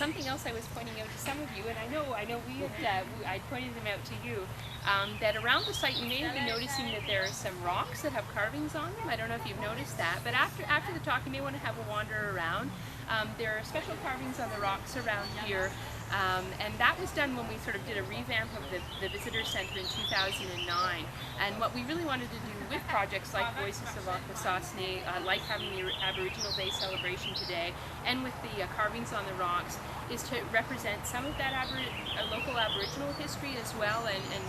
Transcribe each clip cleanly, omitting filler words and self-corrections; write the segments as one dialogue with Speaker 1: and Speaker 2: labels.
Speaker 1: something else I was pointing out to some of you, and I know I pointed them out to you, that around the site you may have been noticing that there are some rocks that have carvings on them. I don't know if you've noticed that, but after the talk you may want to have a wander around. There are special carvings on the rocks around here. And that was done when we sort of did a revamp of the visitor center in 2009. And what we really wanted to do with projects like Voices of Akwesasne, like having the Aboriginal Day celebration today, and with the carvings on the rocks, is to represent some of that local Aboriginal history as well, and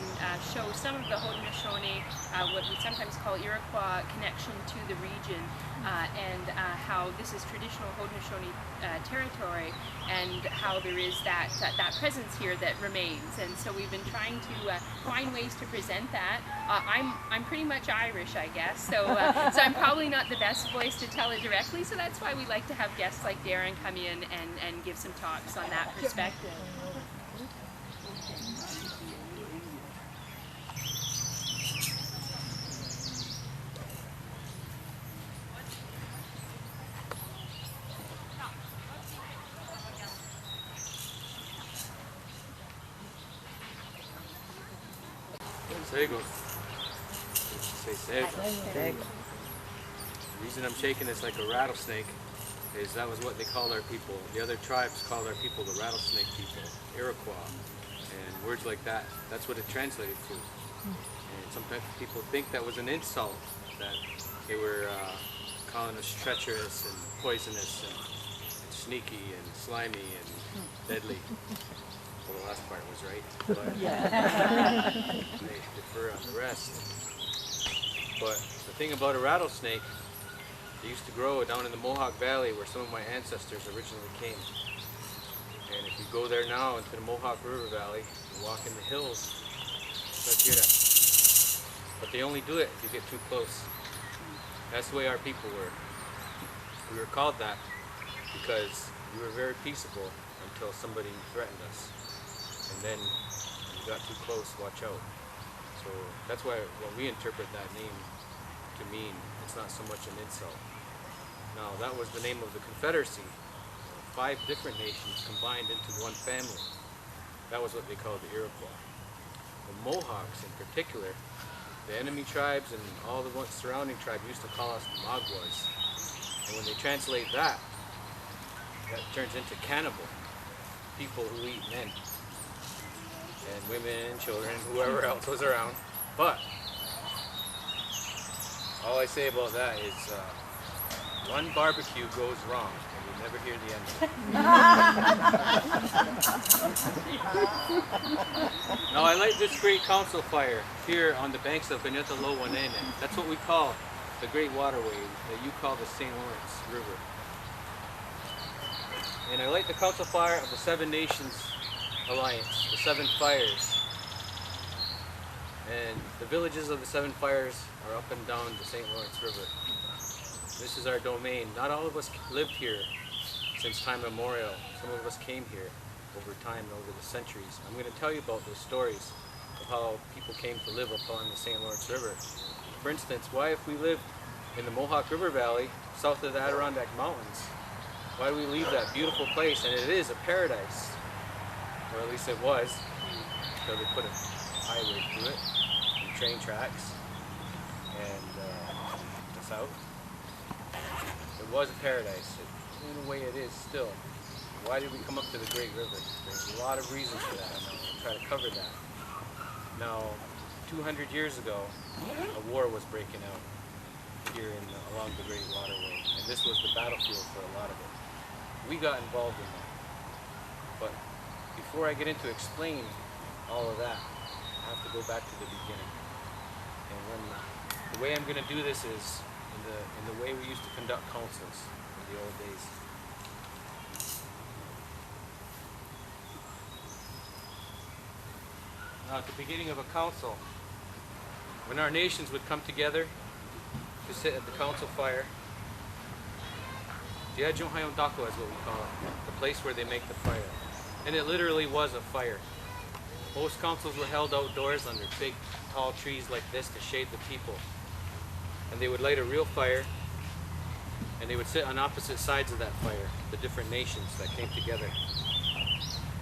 Speaker 1: show some of the Haudenosaunee, what we sometimes call Iroquois connection to the region, and how this is traditional Haudenosaunee territory, and how there is that presence here that remains. And so we've been trying to find ways to present that. I'm pretty much Irish, I guess, so I'm probably not the best voice to tell it directly, so that's why we like to have guests like Darren come in and give some talks on that perspective.
Speaker 2: Sego. Say sego. The reason I'm shaking this like a rattlesnake is that was what they called our people. The other tribes called our people the rattlesnake people, Iroquois, and words like that. That's what it translated to. And sometimes people think that was an insult, that they were calling us treacherous and poisonous and sneaky and slimy and deadly. Well, the last part was right, but they differ on the rest. But the thing about a rattlesnake, they used to grow down in the Mohawk Valley where some of my ancestors originally came. And if you go there now into the Mohawk River Valley, you walk in the hills, you start to hear that. But they only do it if you get too close. That's the way our people were. We were called that because we were very peaceable until somebody threatened us. And then when you got too close, watch out. So that's why when we interpret that name to mean, it's not so much an insult. Now that was the name of the Confederacy. 5 different nations combined into one family. That was what they called the Iroquois. The Mohawks in particular, the enemy tribes and all the surrounding tribes used to call us the Magwas. And when they translate that, that turns into cannibal, people who eat men. And women, children, whoever else was around. But all I say about that is one barbecue goes wrong and you never hear the end of it. Now I light this great council fire here on the banks of Benita Lowanene. That's what we call the great waterway that you call the St. Lawrence River. And I light the council fire of the 7 Nations Alliance, the 7 Fires. And the villages of the 7 Fires are up and down the St. Lawrence River. This is our domain. Not all of us lived here since time immemorial. Some of us came here over time, over the centuries. I'm going to tell you about those stories of how people came to live upon the St. Lawrence River. For instance, why if we lived in the Mohawk River Valley, south of the Adirondack Mountains, why do we leave that beautiful place? And it is a paradise. Or at least it was, until they put a highway through it, and train tracks, and the south. It was a paradise. In a way it is still. Why did we come up to the Great River? There's a lot of reasons for that, and I'll try to cover that. Now, 200 years ago, a war was breaking out here along the Great Waterway, and this was the battlefield for a lot of it. We got involved in that. But before I get into explaining all of that, I have to go back to the beginning. And the way I'm going to do this is in the way we used to conduct councils in the old days. Now at the beginning of a council, when our nations would come together to sit at the council fire, Diajunghayondako is what we call it, the place where they make the fire. And it literally was a fire. Most councils were held outdoors under big, tall trees like this to shade the people. And they would light a real fire, and they would sit on opposite sides of that fire, the different nations that came together.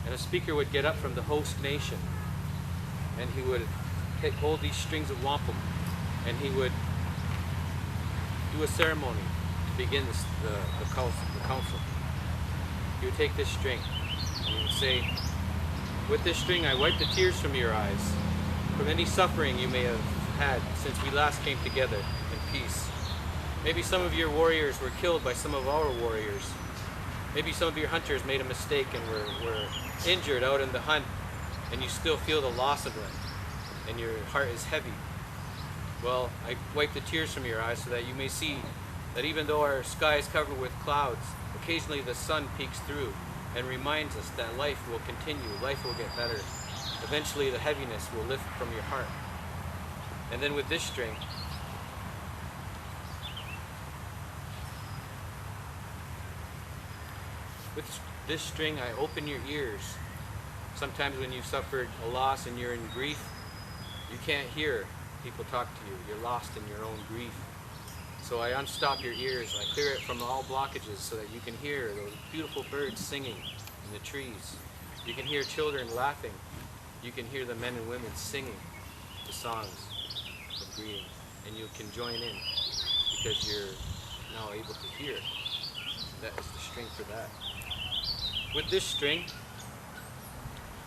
Speaker 2: And a speaker would get up from the host nation, and he would hold these strings of wampum, and he would do a ceremony to begin the council. He would take this string, and he would say, "With this string I wipe the tears from your eyes, from any suffering you may have had since we last came together in peace. Maybe some of your warriors were killed by some of our warriors. Maybe some of your hunters made a mistake and were injured out in the hunt, and you still feel the loss of them, and your heart is heavy. Well, I wipe the tears from your eyes so that you may see that even though our sky is covered with clouds, occasionally the sun peeks through and reminds us that life will continue, life will get better. Eventually the heaviness will lift from your heart." And then with this string, I open your ears. Sometimes when you've suffered a loss and you're in grief, you can't hear people talk to you. You're lost in your own grief. So I unstop your ears. I clear it from all blockages so that you can hear those beautiful birds singing in the trees. You can hear children laughing. You can hear the men and women singing the songs of greeting. And you can join in because you're now able to hear. That is the string for that. With this string,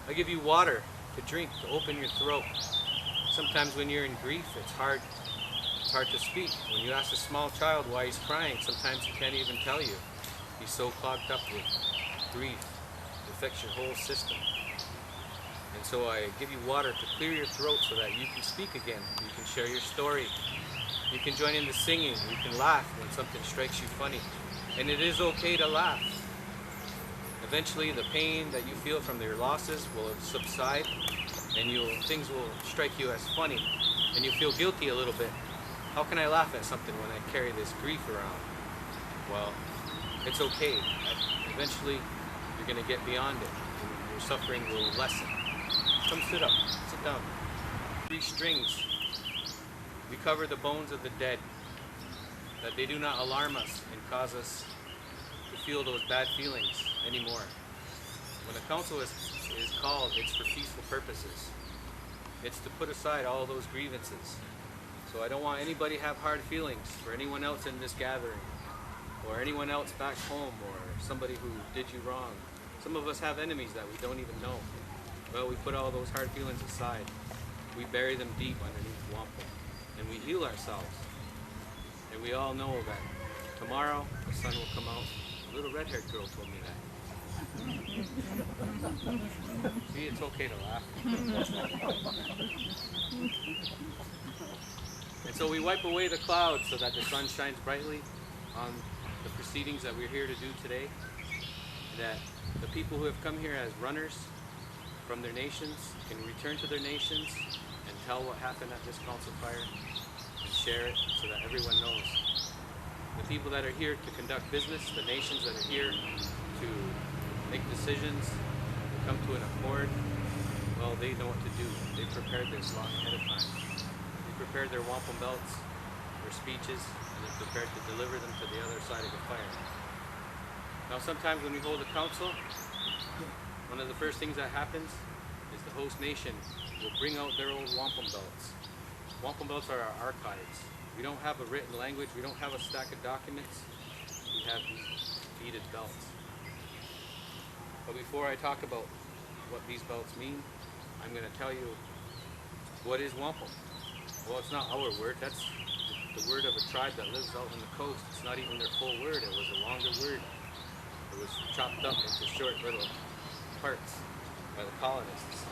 Speaker 2: I give you water to drink to open your throat. Sometimes when you're in grief, it's hard to speak. When you ask a small child why he's crying, sometimes he can't even tell you. He's so clogged up with grief. It affects your whole system. And so I give you water to clear your throat so that you can speak again. You can share your story. You can join in the singing. You can laugh when something strikes you funny. And it is okay to laugh. Eventually the pain that you feel from your losses will subside, and things will strike you as funny, and you feel guilty a little bit. How can I laugh at something when I carry this grief around? Well, it's okay. Eventually you're going to get beyond it, and your suffering will lessen. Come sit up, sit down. 3 strings. We cover the bones of the dead, that they do not alarm us and cause us to feel those bad feelings anymore. When a council is called, it's for peaceful purposes. It's to put aside all those grievances. So I don't want anybody to have hard feelings for anyone else in this gathering, or anyone else back home, or somebody who did you wrong. Some of us have enemies that we don't even know. Well, we put all those hard feelings aside. We bury them deep underneath wampum, and we heal ourselves. And we all know that tomorrow the sun will come out. A little red-haired girl told me that. See, it's okay to laugh. And so we wipe away the clouds so that the sun shines brightly on the proceedings that we're here to do today. That the people who have come here as runners from their nations can return to their nations and tell what happened at this council fire and share it so that everyone knows. The people that are here to conduct business, the nations that are here to make decisions, to come to an accord, well, they know what to do. They prepared this long ahead of time. They prepared their wampum belts, their speeches, and they prepared to deliver them to the other side of the fire. Now sometimes when we hold a council, one of the first things that happens is the host nation will bring out their old wampum belts. Wampum belts are our archives. We don't have a written language, we don't have a stack of documents, we have these beaded belts. But before I talk about what these belts mean, I'm going to tell you what is wampum. Well, it's not our word, that's the word of a tribe that lives out on the coast. It's not even their full word, it was a longer word. It was chopped up into short little parts by the colonists.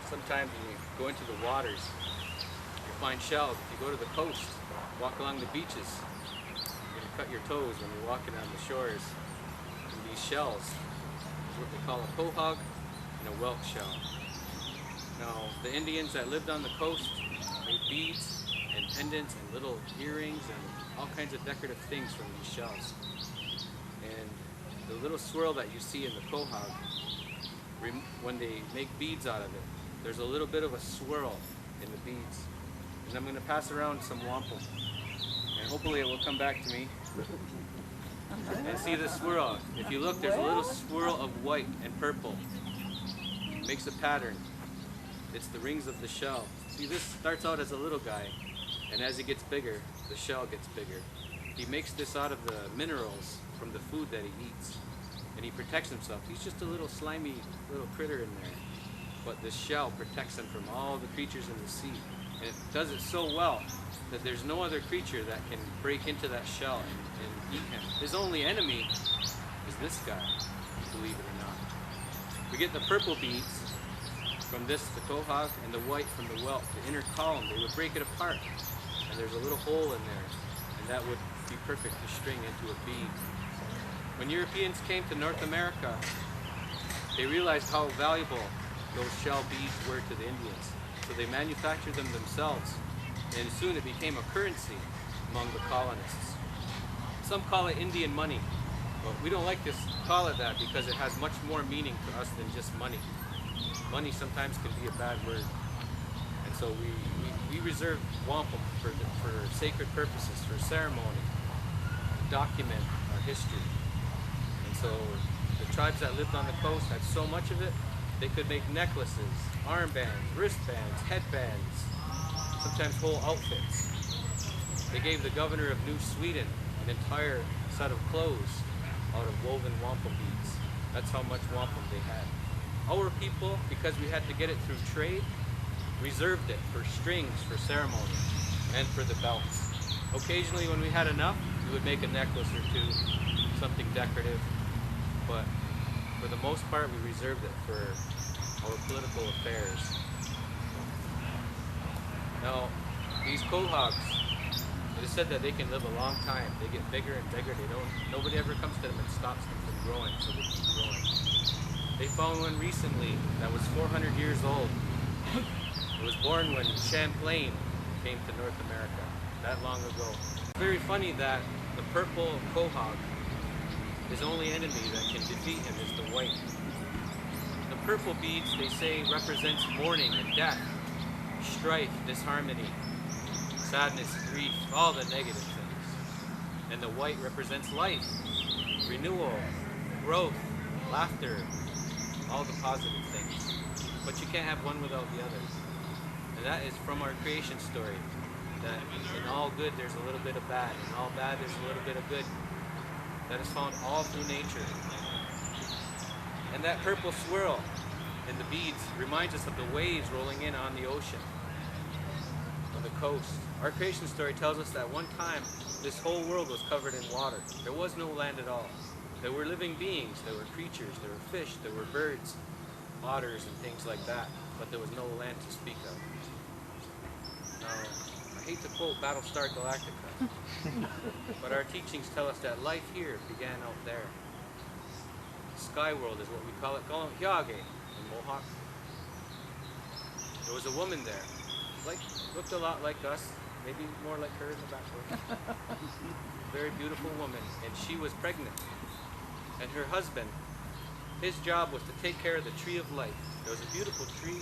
Speaker 2: Sometimes when you go into the waters, you find shells. If you go to the coast, walk along the beaches, you're going to cut your toes when you're walking on the shores. And these shells is what they call a quahog and a whelk shell. Now, the Indians that lived on the coast made beads and pendants and little earrings and all kinds of decorative things from these shells. And the little swirl that you see in the quahog, when they make beads out of it, there's a little bit of a swirl in the beads. And I'm going to pass around some wampum. And hopefully it will come back to me. And see the swirl. If you look, there's a little swirl of white and purple. It makes a pattern. It's the rings of the shell. See, this starts out as a little guy, and as he gets bigger, the shell gets bigger. He makes this out of the minerals from the food that he eats, and he protects himself. He's just a little slimy little critter in there, but the shell protects him from all the creatures in the sea. And it does it so well that there's no other creature that can break into that shell and eat him. His only enemy is this guy, believe it or not. We get the purple beads from this, the quahog, and the white from the whelk, the inner column. They would break it apart, and there's a little hole in there, and that would be perfect to string into a bead. When Europeans came to North America, they realized how valuable those shell beads were to the Indians. So they manufactured them themselves, and soon it became a currency among the colonists. Some call it Indian money, but we don't like to call it that because it has much more meaning to us than just money. Money sometimes can be a bad word, and so we reserve wampum for sacred purposes, for ceremony, to document our history. And so the tribes that lived on the coast had so much of it, they could make necklaces, armbands, wristbands, headbands, sometimes whole outfits. They gave the governor of New Sweden an entire set of clothes out of woven wampum beads. That's how much wampum they had. Our people, because we had to get it through trade, reserved it for strings, for ceremony, and for the belts. Occasionally when we had enough, we would make a necklace or two, something decorative, but for the most part we reserved it for our political affairs. Now, these quahogs, it is said that they can live a long time. They get bigger and bigger. Nobody ever comes to them and stops them from growing, so they keep growing. They found one recently that was 400 years old. It was born when Champlain came to North America, that long ago. It's very funny that the purple quahog, his only enemy that can defeat him is the white. The purple beads, they say, represents mourning and death, strife, disharmony, sadness, grief, all the negative things. And the white represents life, renewal, growth, laughter, all the positive things. But you can't have one without the other. And that is from our creation story, that in all good there's a little bit of bad, in all bad there's a little bit of good. That is found all through nature. And that purple swirl in the beads reminds us of the waves rolling in on the ocean, on the coast. Our creation story tells us that one time this whole world was covered in water. There was no land at all. There were living beings, there were creatures, there were fish, there were birds, otters and things like that, but there was no land to speak of. Now, I hate to quote Battlestar Galactica, but our teachings tell us that life here began out there. Sky world is what we call it, Hyage in Mohawk. There was a woman there, looked a lot like us, maybe more like her in the background. Very beautiful woman, and she was pregnant. And her husband, his job was to take care of the tree of life. There was a beautiful tree,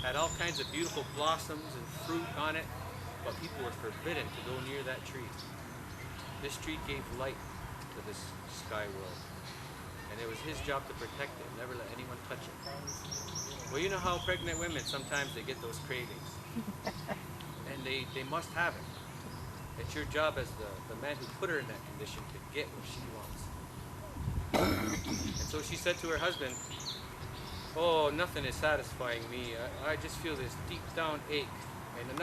Speaker 2: had all kinds of beautiful blossoms and fruit on it, but people were forbidden to go near that tree. This tree gave light to this sky world, and it was his job to protect it, never let anyone touch it. Well, you know how pregnant women, sometimes they get those cravings, and they must have it. It's your job as the man who put her in that condition to get what she wants. And so she said to her husband, "Oh, nothing is satisfying me. I just feel this deep down ache, and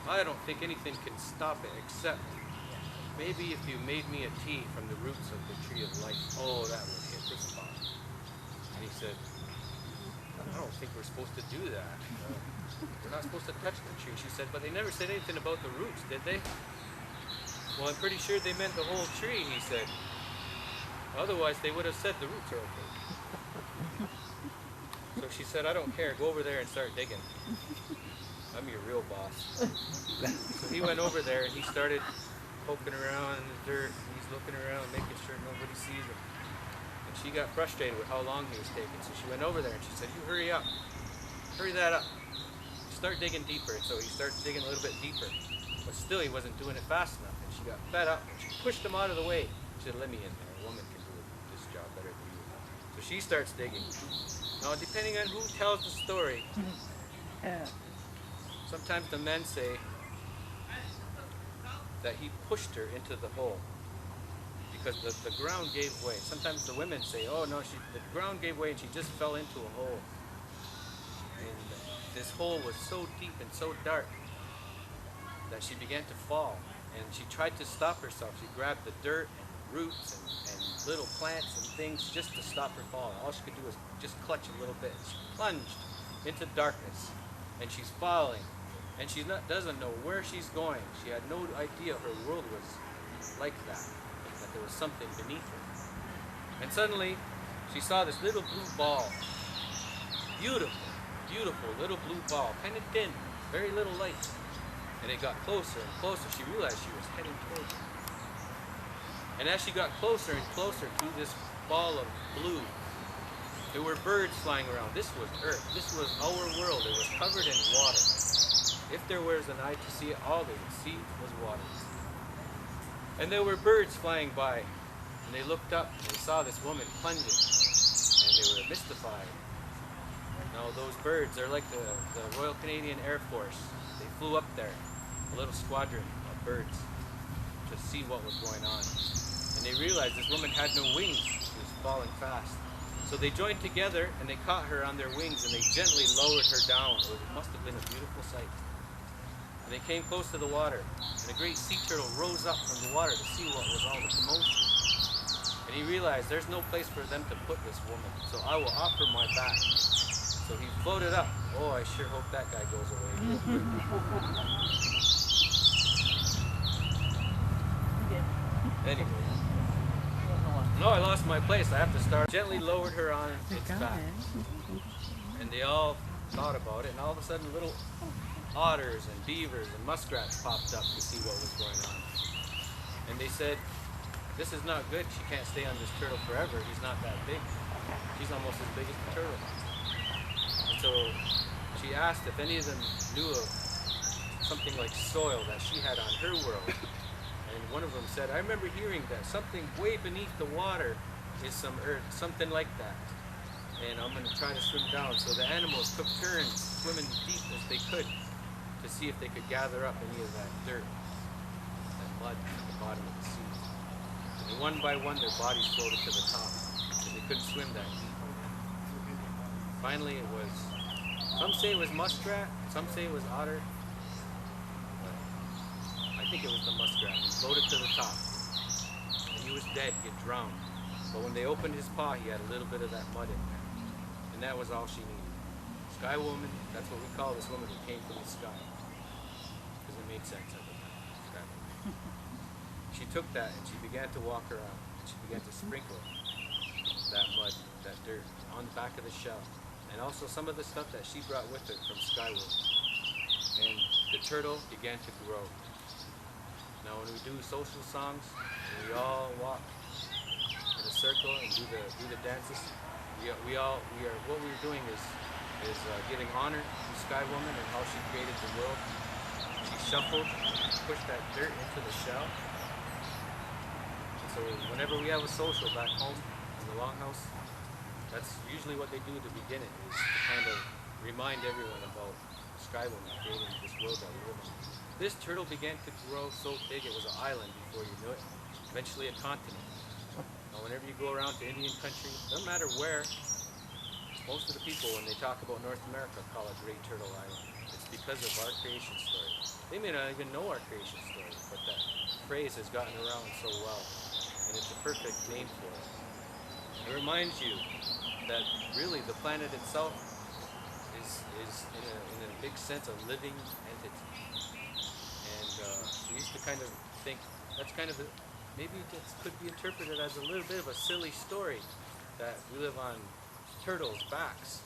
Speaker 2: I don't think anything can stop it except maybe if you made me a tea from the roots of the tree of life. Oh, that would hit the spot." And he said, "I don't think we're supposed to do that. We're not supposed to touch the tree." She said, "But they never said anything about the roots, did they?" "Well, I'm pretty sure they meant the whole tree," he said. "Otherwise, they would have said the roots are okay." So she said, "I don't care. Go over there and start digging. I'm your real boss." So he went over there and he started poking around in the dirt. And he's looking around, making sure nobody sees him. And she got frustrated with how long he was taking. So she went over there and she said, "You hurry up. Hurry that up. Start digging deeper." And so he started digging a little bit deeper. But still, he wasn't doing it fast enough. And she got fed up and she pushed him out of the way. She said, "Let me in there. a woman can do this job better than you. So she starts digging. Now, depending on who tells the story, sometimes the men say that he pushed her into the hole because the ground gave way. Sometimes the women say, oh no, the ground gave way and she just fell into a hole. And this hole was so deep and so dark that she began to fall. And she tried to stop herself. She grabbed the dirt and roots and little plants and things just to stop her falling. All she could do was just clutch a little bit. She plunged into darkness and she's falling. And she doesn't know where she's going. She had no idea her world was like that there was something beneath her. And suddenly, she saw this little blue ball. Beautiful, beautiful little blue ball, kind of dim, very little light. And it got closer and closer. She realized she was heading towards it. And as she got closer and closer to this ball of blue, there were birds flying around. This was Earth. This was our world. It was covered in water. If there was an eye to see it, all they would see was water. And there were birds flying by, and they looked up and they saw this woman plunging, and they were mystified. Now those birds, they're like the Royal Canadian Air Force. They flew up there, a little squadron of birds, to see what was going on. And they realized this woman had no wings. She was falling fast. So they joined together and they caught her on their wings and they gently lowered her down. It must have been a beautiful sight. And they came close to the water, and a great sea turtle rose up from the water to see what was all the commotion. And he realized there's no place for them to put this woman, so I will offer my back. So he floated up. Oh, I sure hope that guy goes away. Anyway. No, I lost my place. I have to start. Gently lowered her on its back. And they all thought about it, and all of a sudden little otters and beavers and muskrats popped up to see what was going on. And they said, this is not good. She can't stay on this turtle forever. He's not that big. She's almost as big as the turtle. And so she asked if any of them knew of something like soil that she had on her world. And one of them said, I remember hearing that something way beneath the water is some earth, something like that. And I'm going to try to swim down. So the animals took turns swimming deep as they could to see if they could gather up any of that dirt, that mud at the bottom of the sea. And one by one, their bodies floated to the top because they couldn't swim that deep. Finally, it was, some say it was muskrat, some say it was otter, but I think it was the muskrat. He floated to the top, and he was dead, he had drowned. But when they opened his paw, he had a little bit of that mud in there, and that was all she needed. Sky woman, that's what we call this woman who came from the sky. Because it made sense at the time. Sky woman. She took that and she began to walk around. And she began to sprinkle that mud, that dirt, on the back of the shell. And also some of the stuff that she brought with her from Skyward. And the turtle began to grow. Now when we do social songs, and we all walk in a circle and do the dances, what we're doing is giving honor to Sky Woman and how she created the world. She shuffled, pushed that dirt into the shell. And so whenever we have a social back home in the longhouse, that's usually what they do to begin it, is to kind of remind everyone about Sky Woman creating this world that we live in. This turtle began to grow so big it was an island before you knew it, eventually a continent. Now whenever you go around to Indian country, no matter where, most of the people, when they talk about North America, call it Great Turtle Island. It's because of our creation story. They may not even know our creation story, but that phrase has gotten around so well, and it's a perfect name for it. It reminds you that really the planet itself is in a big sense a living entity. And we used to kind of think that's kind of maybe it could be interpreted as a little bit of a silly story that we live on turtles' backs.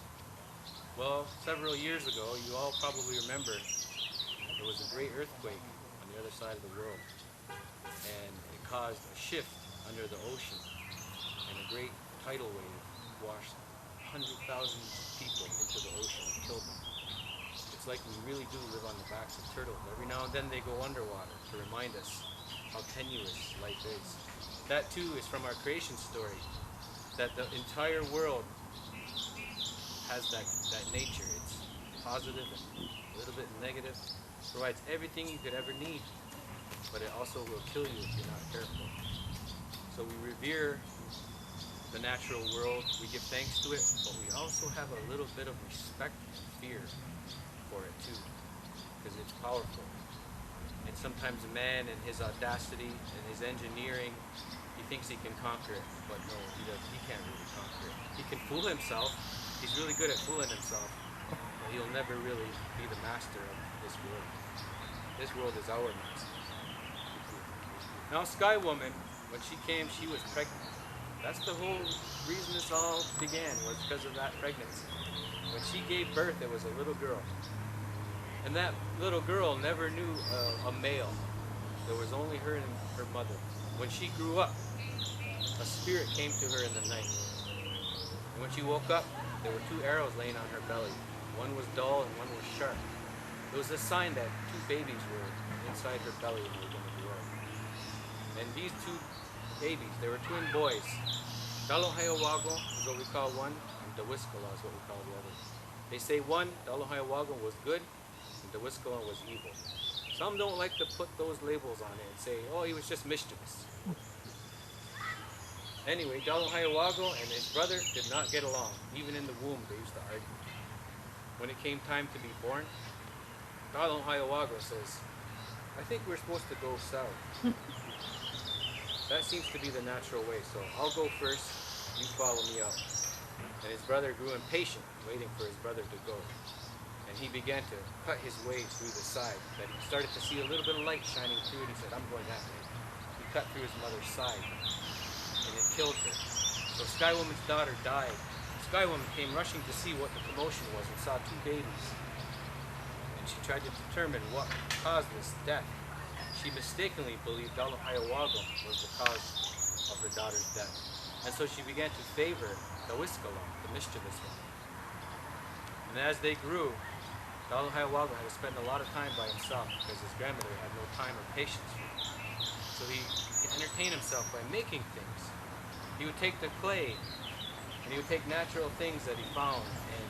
Speaker 2: Well, several years ago, you all probably remember, there was a great earthquake on the other side of the world, and it caused a shift under the ocean, and a great tidal wave washed 100,000 people into the ocean and killed them. It's like we really do live on the backs of turtles. Every now and then they go underwater to remind us how tenuous life is. that too is from our creation story. That the entire world has that nature. It's positive and a little bit negative. Provides everything you could ever need, but it also will kill you if you're not careful. So we revere the natural world, we give thanks to it, but we also have a little bit of respect and fear for it too, because it's powerful. And sometimes man and his audacity and his engineering, he thinks he can conquer it, but no, he can't really conquer it. He can fool himself, he's really good at fooling himself, but he'll never really be the master of this world. This world is our master. Now Sky Woman, when she came, she was pregnant. That's the whole reason this all began, was because of that pregnancy. When she gave birth, it was a little girl. And that little girl never knew a male. There was only her and her mother. When she grew up, a spirit came to her in the night. And when she woke up, there were 2 arrows laying on her belly. One was dull and one was sharp. It was a sign that 2 babies were inside her belly and they were going to grow. And these 2 babies, they were twin boys. Dalohayawago is what we call one, and Dawiskala is what we call the other. They say one, Dalohayawago, was good, and Dawiskala was evil. Some don't like to put those labels on it and say, oh, he was just mischievous. Anyway, Dalohayawago and his brother did not get along. Even in the womb, they used to argue. When it came time to be born, Dalohayawago says, I think we're supposed to go south. That seems to be the natural way, so I'll go first, you follow me out. And his brother grew impatient, waiting for his brother to go. And he began to cut his way through the side, that he started to see a little bit of light shining through it. He said, I'm going that way. He cut through his mother's side, and it killed her. So Sky Woman's daughter died. Sky Woman came rushing to see what the commotion was and saw 2 babies. And she tried to determine what caused this death. She mistakenly believed Dalohayawago was the cause of her daughter's death. And so she began to favor Dawiskala, the mischievous one. And as they grew, Dalohayawago had to spend a lot of time by himself because his grandmother had no time or patience for him. So he entertained himself by making things. He would take the clay and he would take natural things that he found and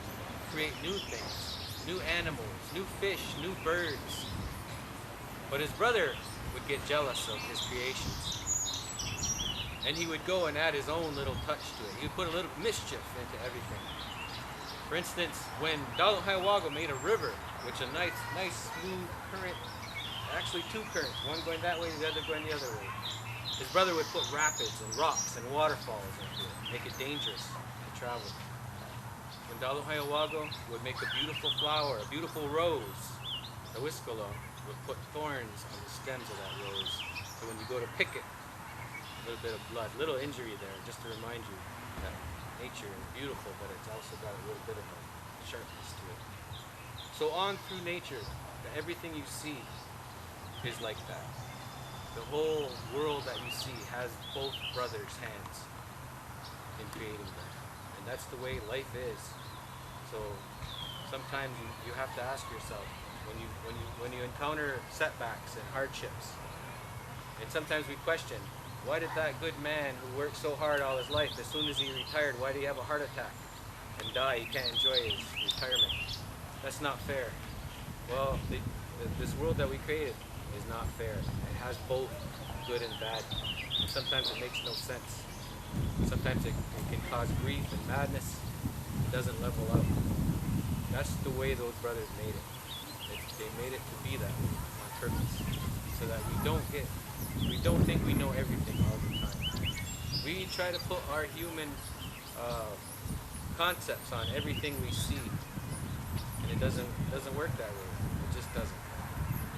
Speaker 2: create new things, new animals, new fish, new birds. But his brother would get jealous of his creations. And he would go and add his own little touch to it. He would put a little mischief into everything. For instance, when Dalohayawago made a river, which a nice smooth current, actually 2 currents, one going that way, the other going the other way. His brother would put rapids and rocks and waterfalls into it, make it dangerous to travel. When Dalohayawago would make a beautiful flower, a beautiful rose, Dawiskala would put thorns on the stems of that rose. So when you go to pick it, a little bit of blood, little injury there, just to remind you that nature is beautiful, but it's also got a little bit of a sharpness to it. So on through nature, everything you see is like that. The whole world that you see has both brothers' hands in creating them. And that's the way life is. So sometimes you have to ask yourself, when you encounter setbacks and hardships, and sometimes we question, why did that good man who worked so hard all his life, as soon as he retired, why did he have a heart attack and die? He can't enjoy his retirement. That's not fair. Well, this world that we created is not fair. It has both good and bad. And sometimes it makes no sense. Sometimes it can cause grief and madness. It doesn't level out. That's the way those brothers made it. They made it to be that way on purpose, so that we don't think we know everything all the time. We try to put our human concepts on everything we see, and it doesn't work that way. It just doesn't.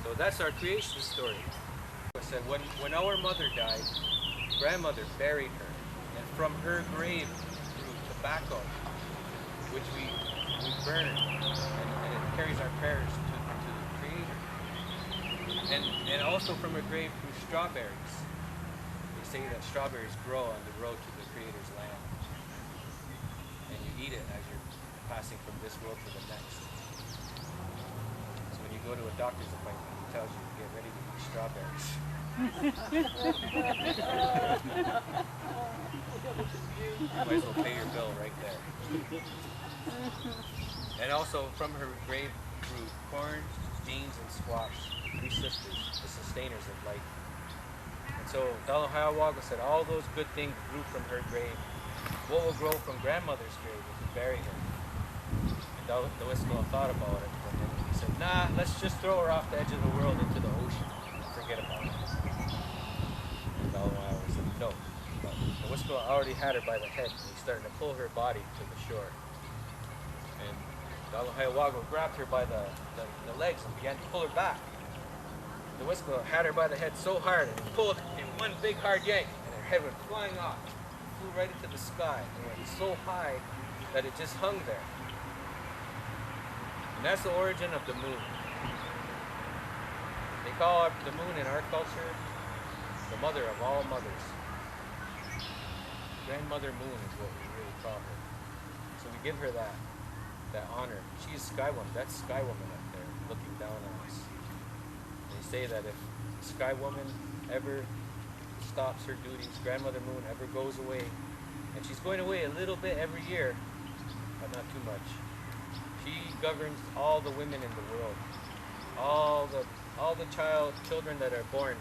Speaker 2: So that's our creation story. I said when our mother died, grandmother buried her, and from her grave grew tobacco, which we burn, and it carries our prayers to the Creator. And also from her grave grew strawberries. They say that strawberries grow on the road to the Creator's land, and you eat it as you're passing from this world to the next. So when you go to a doctor's appointment, he tells you to get ready to eat strawberries. Might as well pay your bill right there. And also from her grave grew corn, beans, and squash, 3 sisters, the sustainers of life. And so Dalahiawaga said all those good things grew from her grave. What will grow from grandmother's grave if we bury her? And the Whistle thought about it, and then he said, nah, let's just throw her off the edge of the world into the ocean and forget about it. And Dalahiawaga said, no. But the Whistle already had her by the head, and he started to pull her body to the shore. And Dalahiawaga grabbed her by the legs and began to pull her back. The Whistle had her by the head so hard and pulled in one big hard yank, and her head went flying off. Flew right into the sky and went so high that it just hung there. And that's the origin of the moon. They call the moon in our culture the mother of all mothers. Grandmother Moon is what we really call her. So we give her that honor. She is Sky Woman. That's Sky Woman up there looking down on us. They say that if Sky Woman ever stops her duties, Grandmother Moon ever goes away, and she's going away a little bit every year, but not too much. She governs all the women in the world, all the children that are born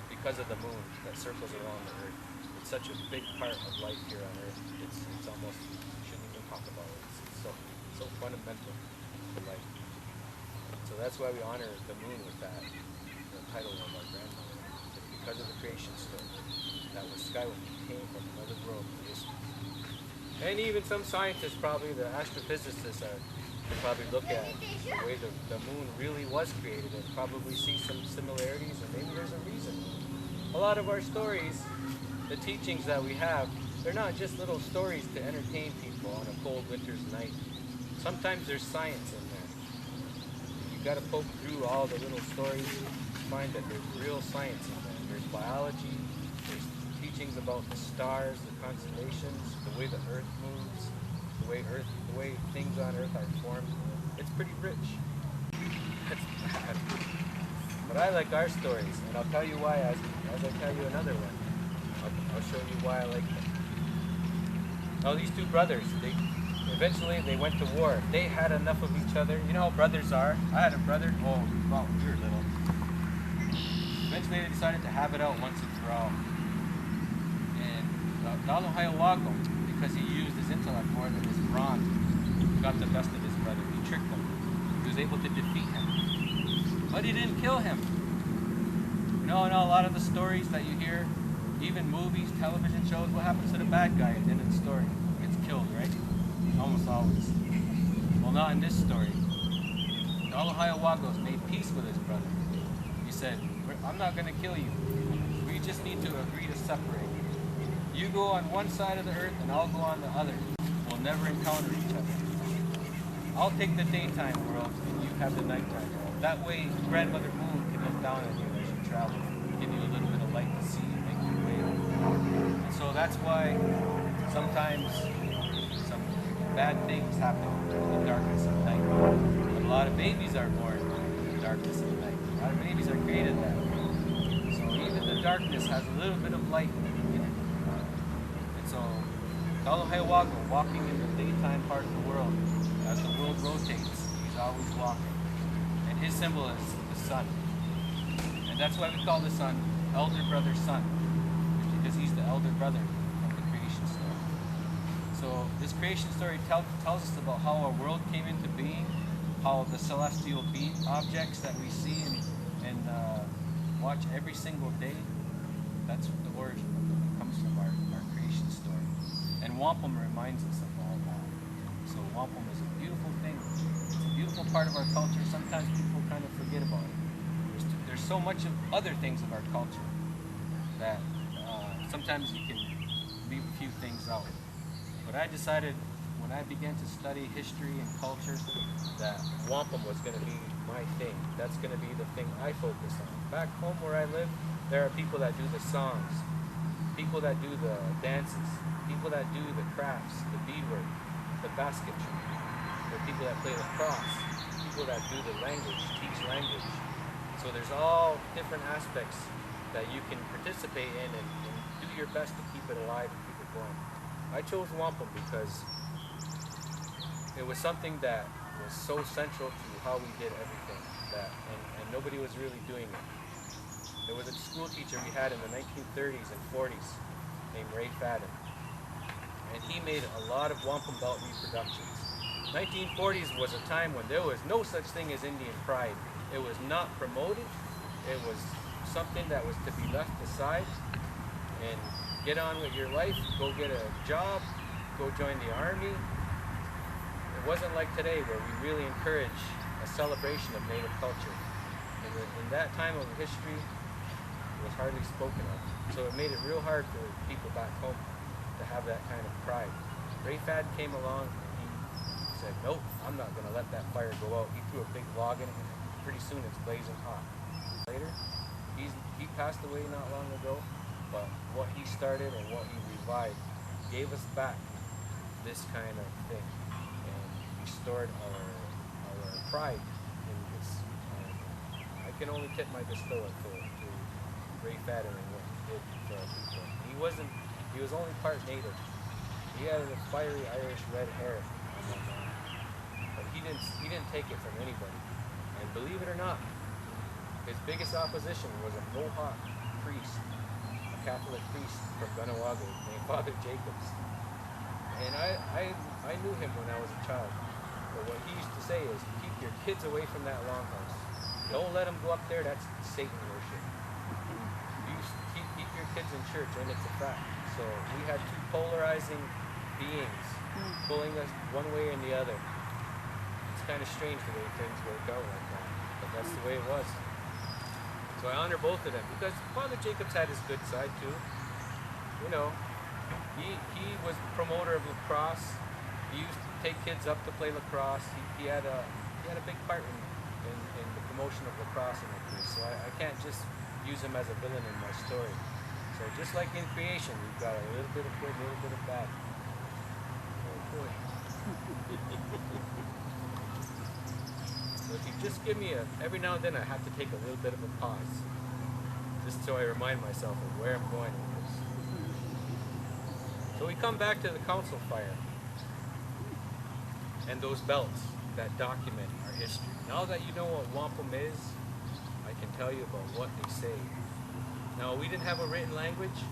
Speaker 2: because of the moon that circles around the earth. It's such a big part of life here on earth. It's almost, you shouldn't even talk about it. It's so fundamental to life. So that's why we honor the moon with that, the title of our grandmother. It's because of the creation story. That was Sky Woman, came from another world to this one. And even some scientists, probably the astrophysicists, could probably look at the way the moon really was created and probably see some similarities, and maybe there's a reason. A lot of our stories, the teachings that we have, they're not just little stories to entertain people on a cold winter's night. Sometimes there's science in there. You got to poke through all the little stories to find that there's real science in there. There's biology, there's teachings about the stars, the constellations, the way the earth moves, the way things on earth are formed. It's pretty rich. But I like our stories, and I'll tell you why as I tell you another one. I'll show you why I like them. Now these two brothers, eventually they went to war. They had enough of each other. You know how brothers are. I had a brother, well, we were little. Eventually they decided to have it out once and for all. And Dalahiawaga, because he used his intellect more than his brawn, got the best of his brother. He tricked him. He was able to defeat him. But he didn't kill him. You know, in a lot of the stories that you hear, even movies, television shows, what happens to the bad guy at the end of the story? He gets killed, right? Almost always. Well, not in this story. Dalahiawaga made peace with his brother. He said, I'm not going to kill you. We just need to agree to separate. You go on one side of the earth and I'll go on the other. We'll never encounter each other. I'll take the daytime world and you have the nighttime world. That way, Grandmother Moon can look down on you as you travel, give you a little bit of light to see and make your way home. And so that's why sometimes some bad things happen in the darkness of night. And a lot of babies are born in the darkness of night. A lot of babies are created that way. So even the darkness has a little bit of light in it. And so Dalahiawaga, walking in the daytime part of the world, as the world rotates, he's always walking. And his symbol is the sun. And that's why we call the sun elder brother sun, because he's the elder brother of the creation story. So this creation story tells us about how our world came into being, how the celestial objects that we see and watch every single day, that's the origin of it. It comes from our creation story. And wampum reminds us of all that. So wampum is a beautiful thing. It's a beautiful part of our culture. Sometimes people kind of forget about it. There's so much of other things of our culture that sometimes you can leave a few things out. But I decided when I began to study history and culture that wampum was going to be my thing. That's going to be the thing I focus on. Back home where I live, there are people that do the songs, people that do the dances, people that do the crafts, the beadwork, the basketry. There are people that play lacrosse. people that do the language, teach language. So there's all different aspects that you can participate in and do your best to keep it alive and keep it going. I chose wampum because it was something that was so central to how we did everything, and nobody was really doing it. There was a school teacher we had in the 1930s and 40s named Ray Fadden, and he made a lot of wampum belt reproductions. 1940s was a time when there was no such thing as Indian pride. It was not promoted. It was something that was to be left aside and get on with your life, go get a job, go join the army. It wasn't like today where we really encourage a celebration of Native culture. In that time of history, it was hardly spoken of. So it made it real hard for people back home to have that kind of pride. Ray Fadden came along and he said, nope, I'm not going to let that fire go out. He threw a big log in it, and pretty soon it's blazing hot. Later, he passed away not long ago, but what he started and what he revived gave us back this kind of thing and restored our pride in this. I can only tip my distiller to Ray Fadden and what he did for our people. He was only part native. He had a fiery Irish red hair, but he didn't take it from anybody. And believe it or not, his biggest opposition was a Mohawk priest, a Catholic priest from Gunawago named Father Jacobs. And I knew him when I was a child. But what he used to say is, keep your kids away from that longhouse. Don't let them go up there, that's Satan worship. You keep your kids in church, and it's a fact. So we had two polarizing beings pulling us one way and the other. It's kind of strange the way things work out like that, but that's the way it was. So I honor both of them because Father Jacobs had his good side too. You know, he was the promoter of lacrosse. He used to take kids up to play lacrosse. He had a big part in the promotion of lacrosse in the place. So I can't just use him as a villain in my story. So just like in creation, we've got a little bit of good, a little bit of bad. Oh boy. So if you just give me every now and then I have to take a little bit of a pause. Just so I remind myself of where I'm going with this. So we come back to the council fire and those belts that document our history. Now that you know what wampum is, I can tell you about what they say. Now we didn't have a written language,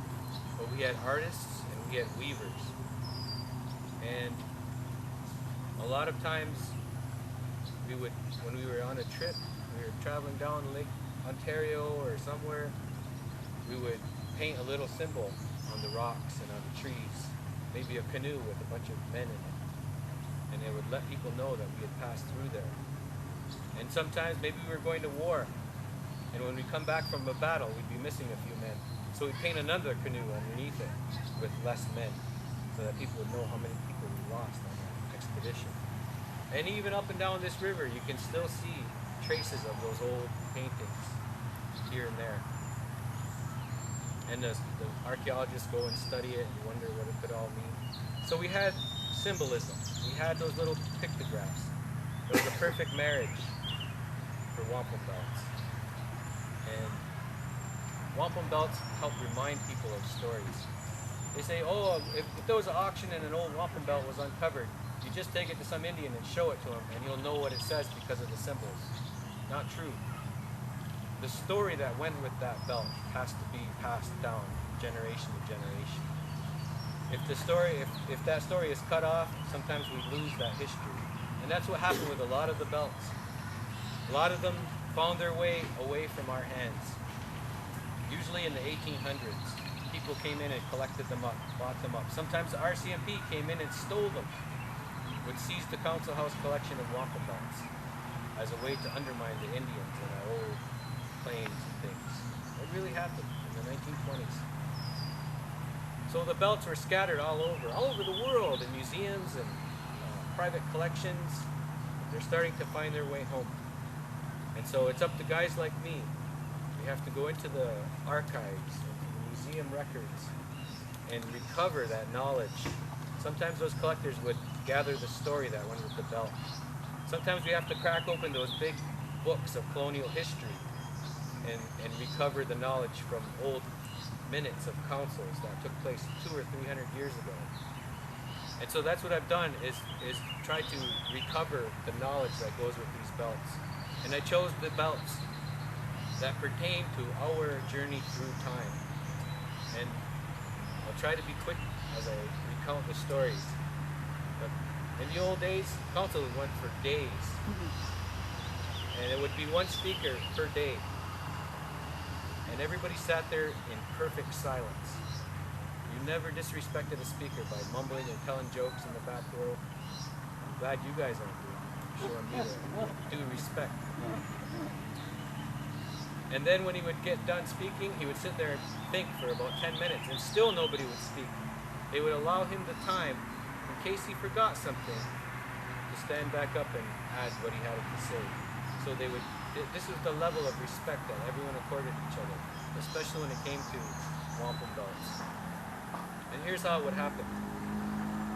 Speaker 2: but we had artists and we had weavers. And a lot of times when we were on a trip, we were traveling down Lake Ontario or somewhere, we would paint a little symbol on the rocks and on the trees, maybe a canoe with a bunch of men in it. And it would let people know that we had passed through there. And sometimes maybe we were going to war, and when we come back from a battle, we'd be missing a few men. So we'd paint another canoe underneath it with less men, so that people would know how many people we lost on that expedition. And even up and down this river, you can still see traces of those old paintings here and there. And the archaeologists go and study it and wonder what it could all mean. So we had symbolism. We had those little pictographs. It was a perfect marriage for wampum belts. And wampum belts help remind people of stories. They say, oh, if there was an auction and an old wampum belt was uncovered, you just take it to some Indian and show it to him and he'll know what it says because of the symbols. Not true. The story that went with that belt has to be passed down generation to generation. If that story is cut off, sometimes we lose that history. And that's what happened with a lot of the belts. A lot of them found their way away from our hands. Usually in the 1800s, people came in and collected them up, bought them up. Sometimes the RCMP came in and stole them, would seize the council house collection of wampum belts as a way to undermine the Indians in our old plains and things. It really happened in the 1920s. So the belts were scattered all over the world in museums and private collections. They're starting to find their way home. And so it's up to guys like me. We have to go into the archives, into the museum records, and recover that knowledge. Sometimes those collectors would gather the story that went with the belt. Sometimes we have to crack open those big books of colonial history and recover the knowledge from old minutes of councils that took place 200 or 300 years ago. And so that's what I've done is try to recover the knowledge that goes with these belts. And I chose the belts that pertain to our journey through time. And I'll try to be quick as I recount the stories. But in the old days, councils went for days. And it would be one speaker per day. And everybody sat there in perfect silence. You never disrespected a speaker by mumbling and telling jokes in the back row. I'm glad you guys aren't doing it. Showing me the due respect. And then when he would get done speaking, he would sit there and think for about 10 minutes, and still nobody would speak. They would allow him the time, in case he forgot something, to stand back up and add what he had to say. So they would. This is the level of respect that everyone accorded each other, especially when it came to wampum belts. And here's how it would happen.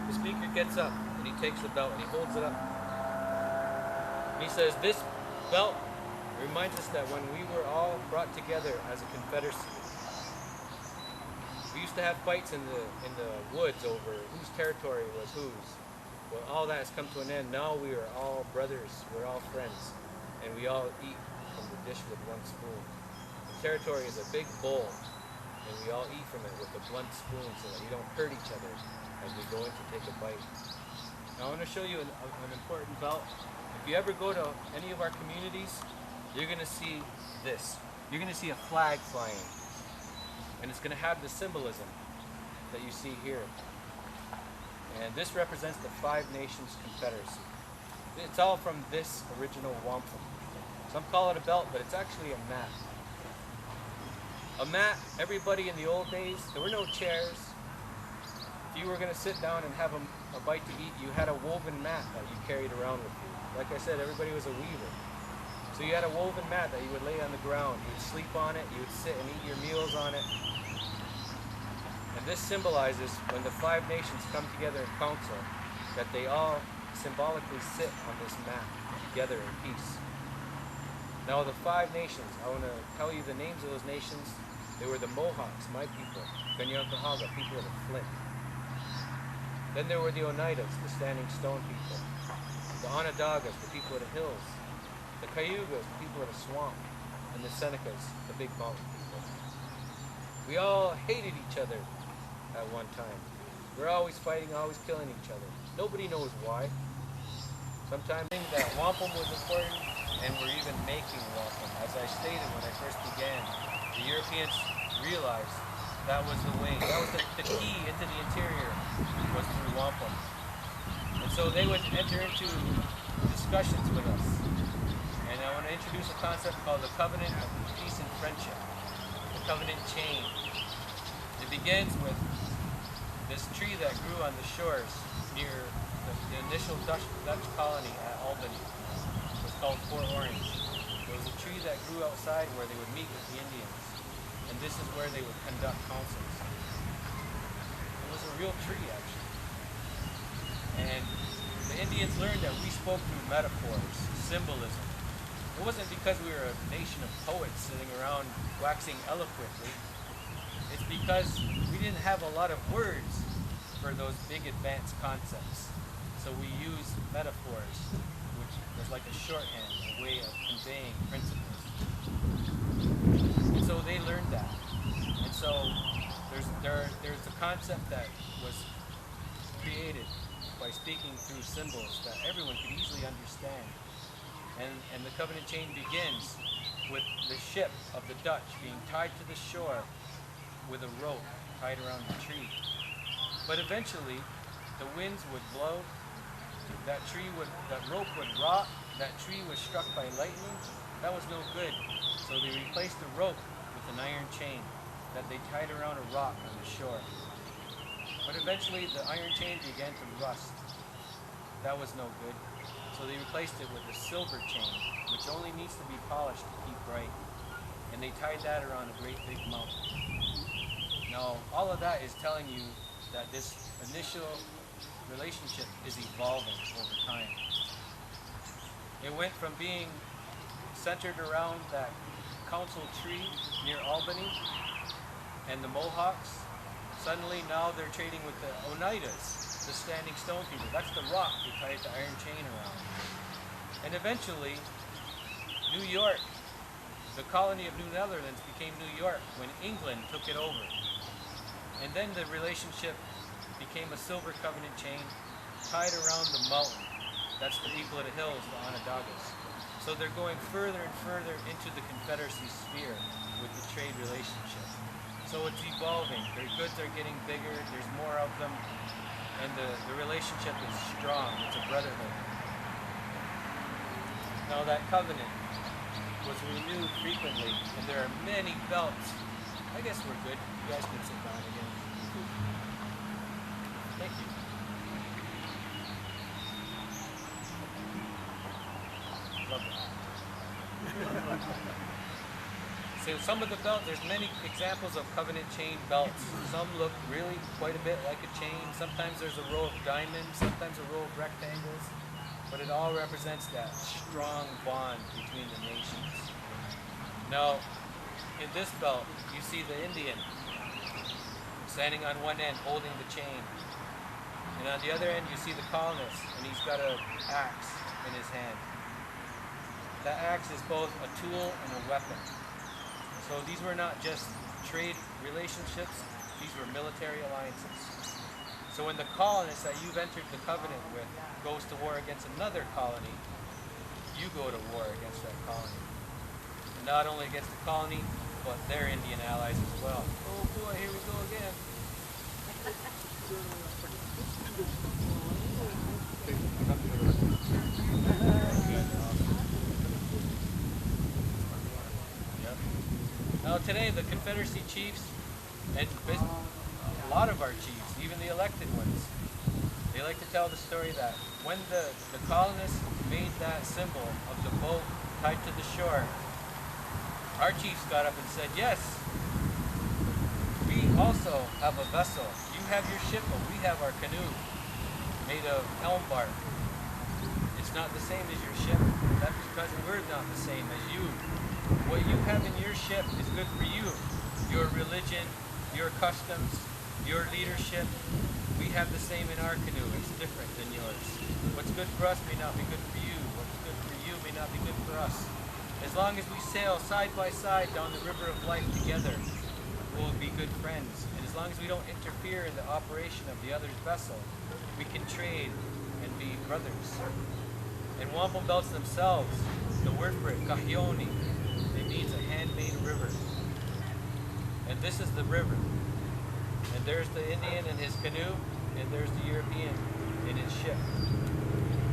Speaker 2: The speaker gets up and he takes the belt and he holds it up. And he says, "This belt reminds us that when we were all brought together as a confederacy, we used to have fights in the woods over whose territory was whose. Well, all that has come to an end. Now we are all brothers, we're all friends, and we all eat from the dish with one spoon. The territory is a big bowl, and we all eat from it with a blunt spoon so that we don't hurt each other as we go in to take a bite." Now I want to show you an important belt. If you ever go to any of our communities, you're going to see this. You're going to see a flag flying, and it's going to have the symbolism that you see here. And this represents the Five Nations Confederacy. It's all from this original wampum. Some call it a belt, but it's actually a mat. A mat, everybody in the old days, there were no chairs. If you were going to sit down and have a bite to eat, you had a woven mat that you carried around with you. Like I said, everybody was a weaver. So you had a woven mat that you would lay on the ground. You would sleep on it, you would sit and eat your meals on it. And this symbolizes when the Five Nations come together in council, that they all symbolically sit on this mat together in peace. Now the Five Nations, I want to tell you the names of those nations. They were the Mohawks, my people, Ganyankahaga, people of the Flint. Then there were the Oneidas, the Standing Stone people, the Onondagas, the people of the hills, the Cayugas, the people of the swamp, and the Senecas, the big mountain people. We all hated each other at one time. We're always fighting, always killing each other. Nobody knows why. Sometimes I think that wampum was important, and we're even making wampum. As I stated when I first began, the Europeans realized that was the way, that was the key into the interior, was through wampum. And so they would enter into discussions with us. And I want to introduce a concept called the covenant of peace and friendship, the covenant chain. It begins with this tree that grew on the shores near the initial Dutch colony at Albany. It was called Fort Orange. It was a tree that grew outside where they would meet with the Indians. And this is where they would conduct councils. It was a real tree, actually. And the Indians learned that we spoke through metaphors, symbolism. It wasn't because we were a nation of poets sitting around waxing eloquently. It's because we didn't have a lot of words for those big advanced concepts. So we used metaphors, which was like a shorthand, a way of conveying principles. And so they learned that. And so there's a concept that was created by speaking through symbols that everyone could easily understand. And the covenant chain begins with the ship of the Dutch being tied to the shore with a rope tied around the tree. But eventually, the winds would blow, that rope would rot, that tree was struck by lightning. That was no good. So they replaced the rope with an iron chain that they tied around a rock on the shore. But eventually, the iron chain began to rust. That was no good. So they replaced it with a silver chain, which only needs to be polished to keep bright. And they tied that around a great big mountain. Now, all of that is telling you that this initial relationship is evolving over time. It went from being centered around that council tree near Albany and the Mohawks. Suddenly now they're trading with the Oneidas, the standing stone people. That's the rock they tied the iron chain around. And eventually, New York, the colony of New Netherlands, became New York when England took it over. And then the relationship became a silver covenant chain tied around the mountain. That's the people of the hills, the Onondagas. So they're going further and further into the Confederacy sphere with the trade relationship. So it's evolving. Their goods are getting bigger, there's more of them, and the relationship is strong. It's a brotherhood. Now that covenant was renewed frequently, and there are many belts. I guess we're good. You guys can sit down again. Thank you. Love that. So some of the belts, there's many examples of covenant chain belts. Some look really quite a bit like a chain. Sometimes there's a row of diamonds, sometimes a row of rectangles. But it all represents that strong bond between the nations. Now, in this belt, you see the Indian standing on one end holding the chain. And on the other end, you see the colonist, and he's got an axe in his hand. That axe is both a tool and a weapon. So these were not just trade relationships, these were military alliances. So when the colonist that you've entered the covenant with goes to war against another colony, you go to war against that colony. And not only against the colony, but their Indian allies as well. Oh boy, here we go again. Yep. Now today, the Confederacy chiefs, and a lot of our chiefs, even the elected ones, they like to tell the story that when the colonists made that symbol of the boat tied to the shore, our chiefs got up and said, yes, we also have a vessel. You have your ship, but we have our canoe made of elm bark. It's not the same as your ship. That's because we're not the same as you. What you have in your ship is good for you. Your religion, your customs, your leadership. We have the same in our canoe. It's different than yours. What's good for us may not be good for you. What's good for you may not be good for us. As long as we sail side by side down the river of life together, we'll be good friends. And as long as we don't interfere in the operation of the other's vessel, we can trade and be brothers. And wampum belts themselves, the word for it, kahioni, it means a handmade river. And this is the river. And there's the Indian in his canoe, and there's the European in his ship.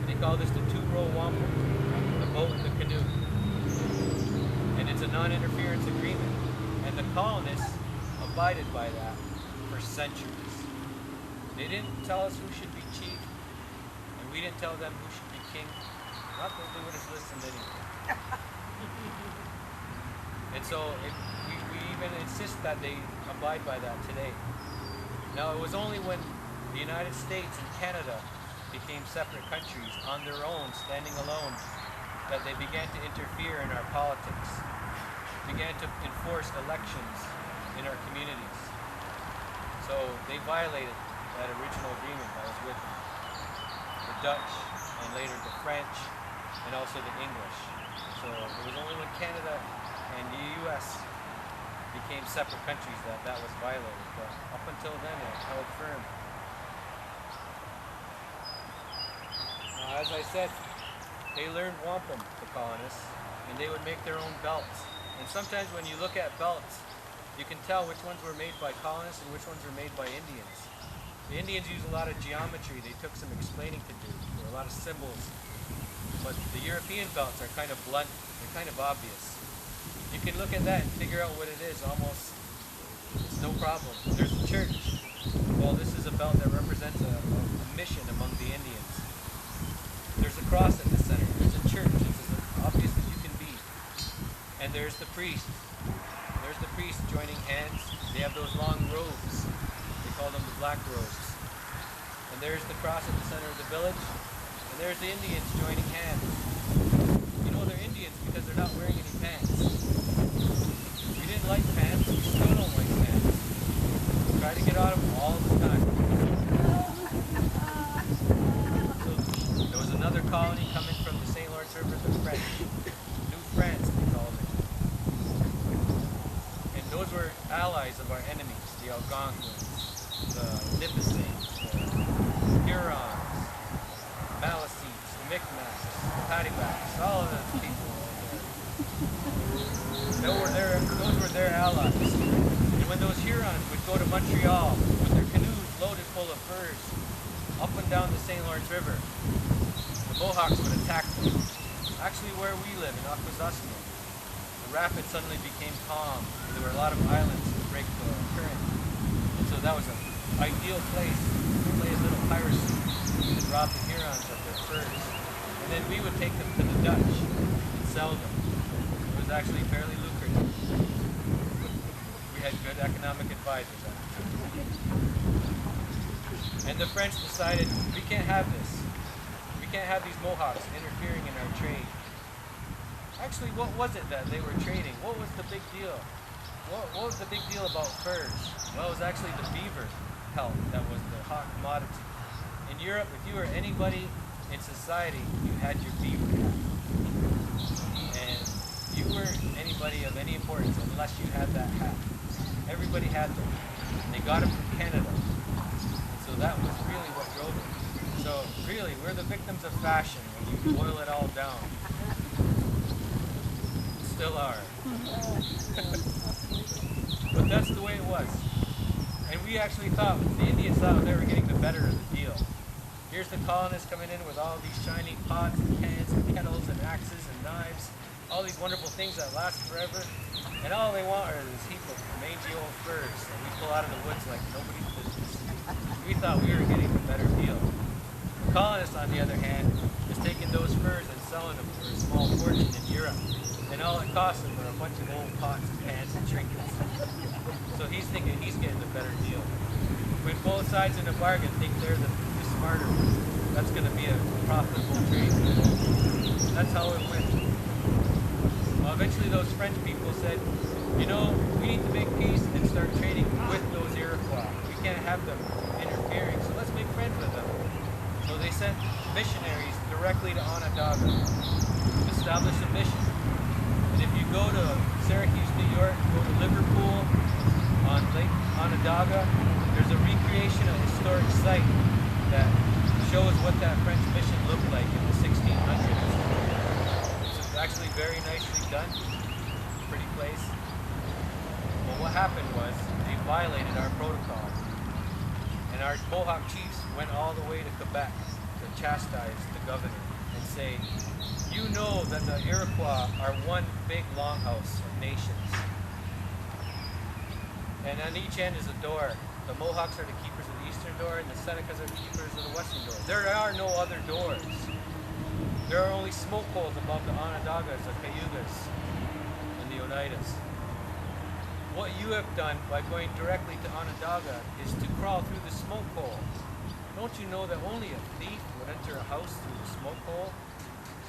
Speaker 2: And they call this the two-row wampum, the boat and the canoe. And it's a non-interference agreement. And the colonists abided by that for centuries. They didn't tell us who should be chief, and we didn't tell them who should be king. Not that they would have listened anyway. And so we even insist that they abide by that today. Now, it was only when the United States and Canada became separate countries on their own, standing alone, that they began to interfere in our politics, began to enforce elections in our communities. So they violated that original agreement that was with the Dutch and later the French and also the English. So it was only when Canada and the U.S. became separate countries that was violated. But up until then, it held firm. Now, as I said, they learned wampum, the colonists, and they would make their own belts. And sometimes when you look at belts, you can tell which ones were made by colonists and which ones were made by Indians. The Indians used a lot of geometry. They took some explaining to do. There were a lot of symbols. But the European belts are kind of blunt. They're kind of obvious. You can look at that and figure out what it is almost. It's no problem. There's a church. Well, this is a belt that represents a mission among the Indians. There's a cross at the center. There's a church. It's as obvious as you can be. And there's the priest. There's the priest joining hands. They have those long robes. They call them the black robes. And there's the cross at the center of the village. And there's the Indians joining hands. Indians because they're not wearing any pants. We didn't like pants. We still don't like pants. We try to get out of them all the time. So there was another colony coming from the St. Lawrence River, the French. New France, they called it. And those were allies of our enemies, the Algonquins, the Nipissings, the Hurons, Maliseets, the Micmacs, the Paddywhacks, all of those people over there. Those were their allies. And when those Hurons would go to Montreal with their canoes loaded full of furs up and down the St. Lawrence River, the Mohawks would attack them. Actually, where we live in Akwesasne, the rapids suddenly became calm. There were a lot of islands to break the current. And so that was an ideal place to play a little piracy and rob the Hurons of their furs. And then we would take them to the Dutch and sell them. It was actually fairly lucrative. We had good economic advisors at the time. And the French decided, we can't have this. We can't have these Mohawks interfering in our trade. Actually, what was it that they were trading? What was the big deal? What was the big deal about furs? Well, it was actually the beaver pelt that was the hot commodity. In Europe, if you were anybody in society, you had your beaver hat. And you weren't anybody of any importance unless you had that hat. Everybody had them. They got them from Canada. And so that was really what drove it. So really, we're the victims of fashion when you boil it all down. Still are. But that's the way it was. And we actually thought, the Indians thought they were getting the better of the deal. Here's the colonists coming in with all these shiny pots and pans and kettles and axes and knives, all these wonderful things that last forever. And all they want are this heap of mangy old furs that we pull out of the woods like nobody's business. We thought we were getting the better deal. The colonists, on the other hand, is taking those furs and selling them for a small fortune in Europe. And all it costs them are a bunch of old pots and pans and trinkets. So he's thinking he's getting the better deal. When both sides in a bargain think they're the smarter ones, that's going to be a profitable trade. That's how it went. Well, eventually those French people said, you know, we need to make peace and start trading with those Iroquois. We can't have them interfering, so let's make friends with them. So they sent missionaries directly to Onondaga to establish a mission. And if you go to Syracuse, New York, go to Liverpool on Lake Onondaga, there's a recreation of a historic site that shows what that French mission looked like in the 1600s. It's actually very nicely done. Pretty place. Well, what happened was they violated our protocol. And our Mohawk chiefs went all the way to Quebec to chastise the governor and say, you know that the Iroquois are one big longhouse of nations. And on each end is a door. The Mohawks are the keepers of the eastern door, and the Senecas are the keepers of the western door. There are no other doors. There are only smoke holes above the Onondagas, the Cayugas, and the Oneidas. What you have done by going directly to Onondaga is to crawl through the smoke hole. Don't you know that only a thief would enter a house through the smoke hole?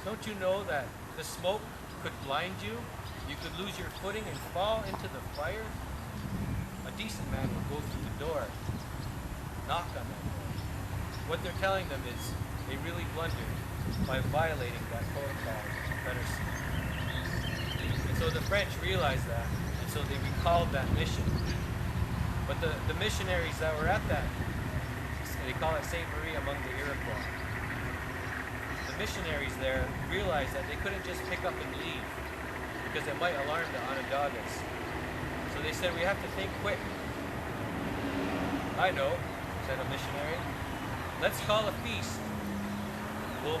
Speaker 2: Don't you know that the smoke could blind you? You could lose your footing and fall into the fire? A decent man will go through the door, knock on that door. What they're telling them is they really blundered by violating that protocol of Confederacy. And so the French realized that, and so they recalled that mission. But the missionaries that were at that, they call it Saint Marie among the Iroquois. The missionaries there realized that they couldn't just pick up and leave because it might alarm the Onondagas. So they said, we have to think quick. I know, said a missionary. Let's call a feast. We'll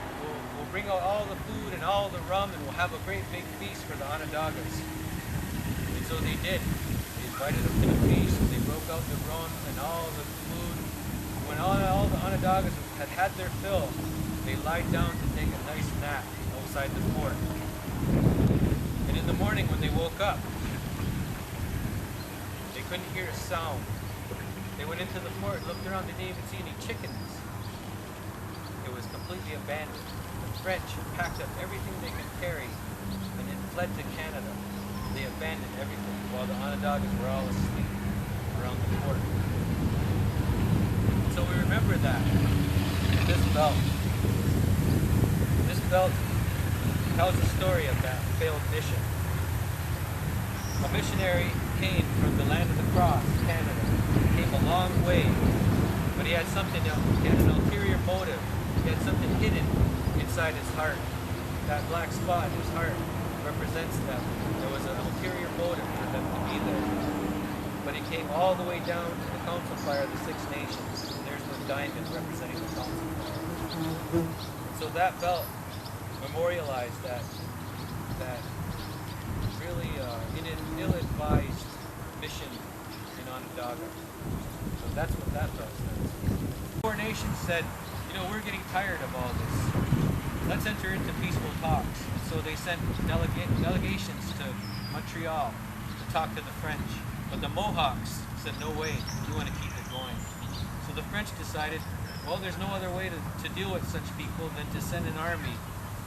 Speaker 2: bring out all the food and all the rum, and we'll have a great big feast for the Onondagas. And so they did. They invited them to the feast. They broke out the rum and all the food. When all the Onondagas had their fill, they lied down to take a nice nap outside the fort. And in the morning when they woke up, they couldn't hear a sound. They went into the fort, looked around, they didn't even see any chickens. It was completely abandoned. The French packed up everything they could carry and then fled to Canada. They abandoned everything while the Onondagas were all asleep around the fort. So we remember that in this belt. This belt tells the story of that failed mission. A missionary came from the land of the cross, Canada. He came a long way, but he had something else. He had an ulterior motive. He had something hidden inside his heart. That black spot in his heart represents that there was an ulterior motive for them to be there. But he came all the way down to the council fire of the Six Nations. And there's the diamond representing the council fire. So that belt memorialized that really ill-advised mission in Onondaga. So that's what that belt says. Four Nations said, we're getting tired of all this. Let's enter into peaceful talks. So they sent delegations to Montreal to talk to the French. But the Mohawks said, no way, we want to keep it going. So the French decided, well, there's no other way to deal with such people than to send an army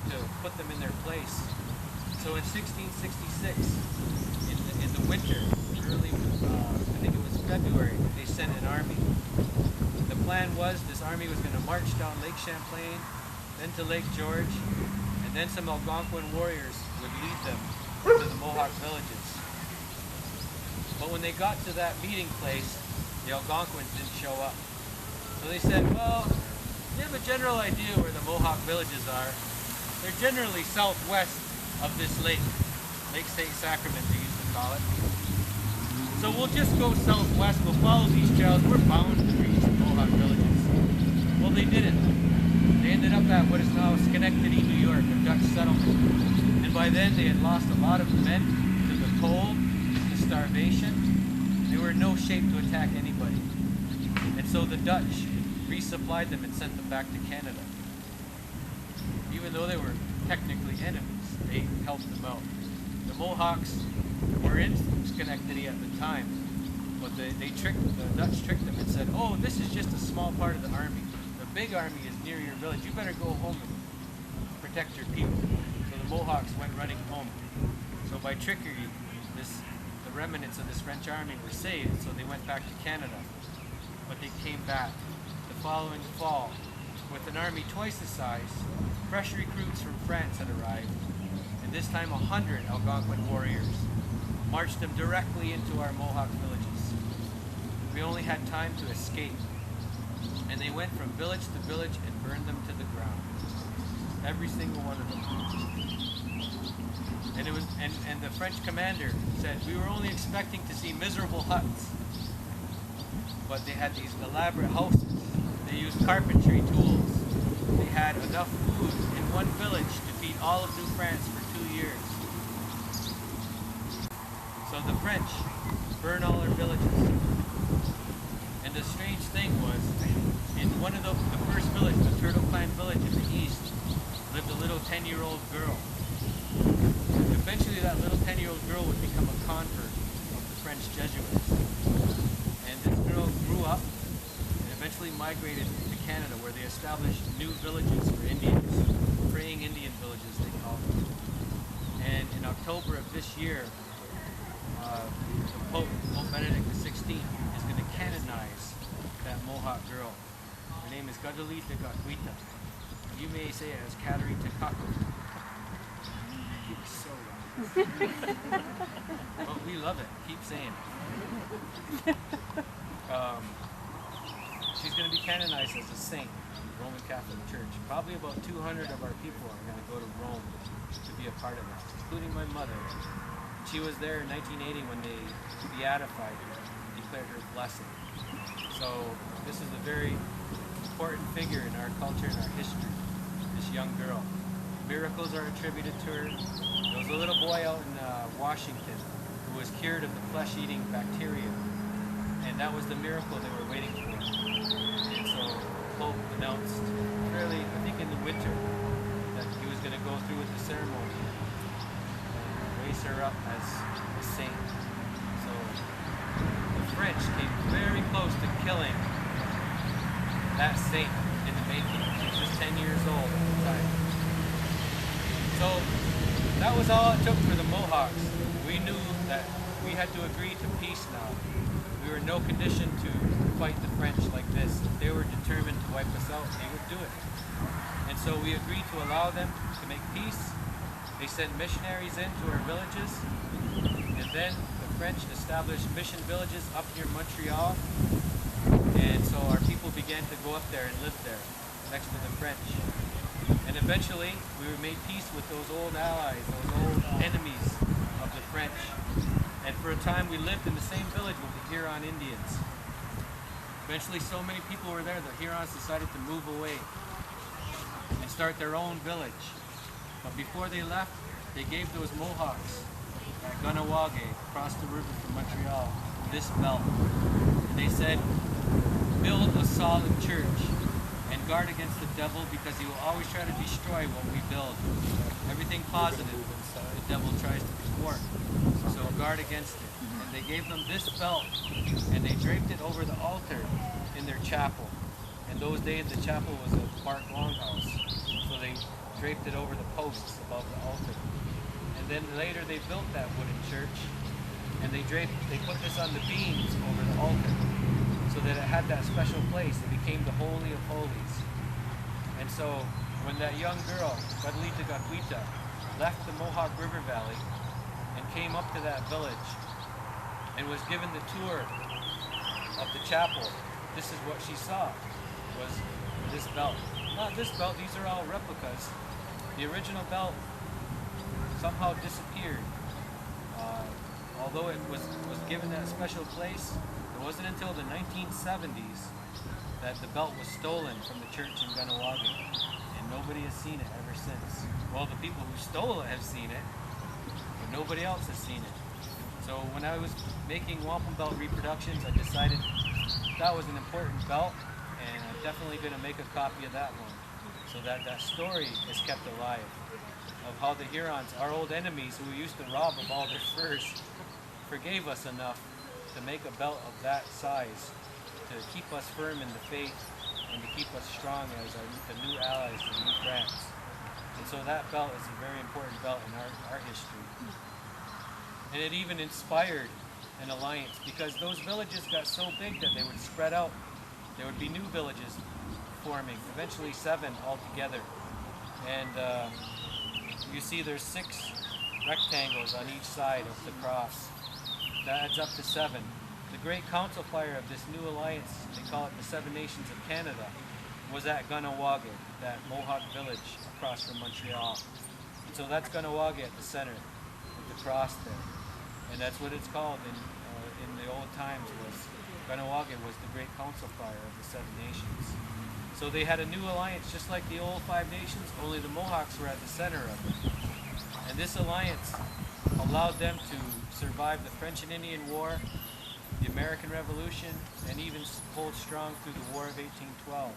Speaker 2: to put them in their place. So in 1666, in the winter, early, I think it was February, they sent an army. The plan was this army was going to march down Lake Champlain, then to Lake George, and then some Algonquin warriors would lead them to the Mohawk villages. But when they got to that meeting place, the Algonquins didn't show up. So they said, well, we have a general idea where the Mohawk villages are. They're generally southwest of this lake, Lake St. Sacrament they used to call it. So we'll just go southwest, we'll follow these trails, we're bound to reach the Mohawk villages. Well, they didn't. They ended up at what is now Schenectady, New York, a Dutch settlement. And by then they had lost a lot of men to the cold, to starvation. They were in no shape to attack anybody. And so the Dutch resupplied them and sent them back to Canada. Even though they were technically enemies, they helped them out. The Mohawks were in Schenectady at the time, but the Dutch tricked them and said, oh, this is just a small part of the army. The big army is near your village. You better go home and protect your people. So the Mohawks went running home. So by trickery, the remnants of this French army were saved, so they went back to Canada. But they came back the following fall with an army twice the size. Fresh recruits from France had arrived, and this time 100 Algonquin warriors marched them directly into our Mohawk villages. We only had time to escape, and they went from village to village and burned them to the ground. Every single one of them. And it was, and the French commander said, we were only expecting to see miserable huts, but they had these elaborate houses. They used carpentry tools. They had enough food in one village to feed all of New France for 2 years. So the French burned all our villages. And the strange thing was, in one of the first village, the Turtle Clan village in the east, lived a little 10-year-old girl. Eventually that little 10-year-old girl would become a convert of the French Jesuits. And this girl grew up and eventually migrated to Canada, where they established new villages for Indians, praying Indian villages they called them. And in October of this year, the Pope Benedict XVI, is going to canonize that Mohawk girl. Her name is Gadalita Gakwita. You may say it as Kateri Tekaku. She was so wrong. But we love it. Keep saying it. She's going to be canonized as a saint in the Roman Catholic Church. Probably about 200 of our people are going to go to Rome to be a part of that, including my mother. She was there in 1980 when they beatified her, declared her blessed. So this is a very important figure in our culture and our history, this young girl. Miracles are attributed to her. There was a little boy out in Washington who was cured of the flesh-eating bacteria, and that was the miracle they were waiting for. And so the Pope announced, really, I think in the winter, that he was going to go through with the ceremony and raise her up as a saint. So the French came very close to killing that saint in the making. She was just 10 years old at the time. So that was all it took for the Mohawks. We knew that we had to agree to peace now. We were in no condition to fight the French like this. If they were determined to wipe us out, they would do it. And so we agreed to allow them to make peace. They sent missionaries into our villages, and then the French established mission villages up near Montreal. And so our people began to go up there and live there, next to the French. And eventually, we made peace with those old allies, those old enemies of the French. And for a time, we lived in the same village with the Huron Indians. Eventually, so many people were there, the Hurons decided to move away and start their own village. But before they left, they gave those Mohawks at Ganawage, across the river from Montreal, this belt. And they said, build a solid church and guard against the devil, because he will always try to destroy what we build. Everything positive, the devil tries to thwart. So guard against it. And they gave them this belt, and they draped it over the altar in their chapel. In those days, the chapel was a bark longhouse, so they draped it over the posts above the altar. And then later they built that wooden church, and they put this on the beams over the altar, so that it had that special place. It became the Holy of Holies. And so when that young girl, Badlita Gakwita, left the Mohawk River Valley and came up to that village and was given the tour of the chapel, this is what she saw, was this belt. Not this belt, these are all replicas. The original belt somehow disappeared. Although it was given that special place, it wasn't until the 1970s that the belt was stolen from the church in Ganawage, and nobody has seen it ever since. Well, the people who stole it have seen it, but nobody else has seen it. So when I was making wampum belt reproductions, I decided that was an important belt, and I'm definitely going to make a copy of that one, so that that story is kept alive, of how the Hurons, our old enemies who used to rob of all their furs, forgave us enough to make a belt of that size to keep us firm in the faith and to keep us strong as the new allies, the new friends. And so that belt is a very important belt in our history. And it even inspired an alliance, because those villages got so big that they would spread out. There would be new villages forming, eventually 7 altogether. And you see there's 6 rectangles on each side of the cross. That adds up to 7. The great council fire of this new alliance, they call it the 7 Nations of Canada, was at Ganawage, that Mohawk village across from Montreal. And so that's Ganawage at the center of the cross there. And that's what it's called in the old times. Ganawage was the great council fire of the 7 Nations. So they had a new alliance just like the old 5 Nations, only the Mohawks were at the center of it. And this alliance allowed them to survive the French and Indian War, the American Revolution, and even hold strong through the War of 1812.